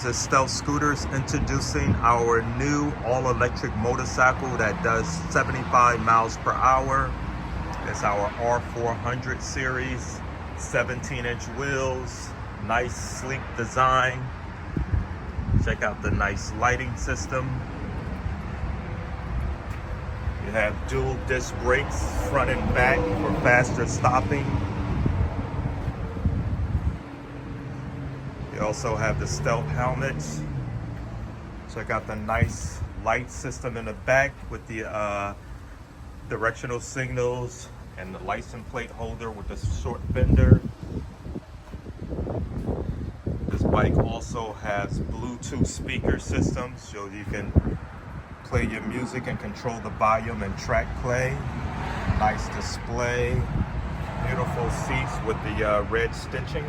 this is Stealth Scooters introducing our new all-electric motorcycle that does 75 miles per hour. It's our R400 series, 17-inch wheels, nice sleek design. Check out the nice lighting system. You have dual disc brakes, front and back, for faster stopping. You also have the stealth helmets. Check out the nice light system in the back with the directional signals and the license plate holder with the short fender. This bike also has Bluetooth speaker systems, so you can play your music and control the volume and track play. Nice display, beautiful seats with the red stitching.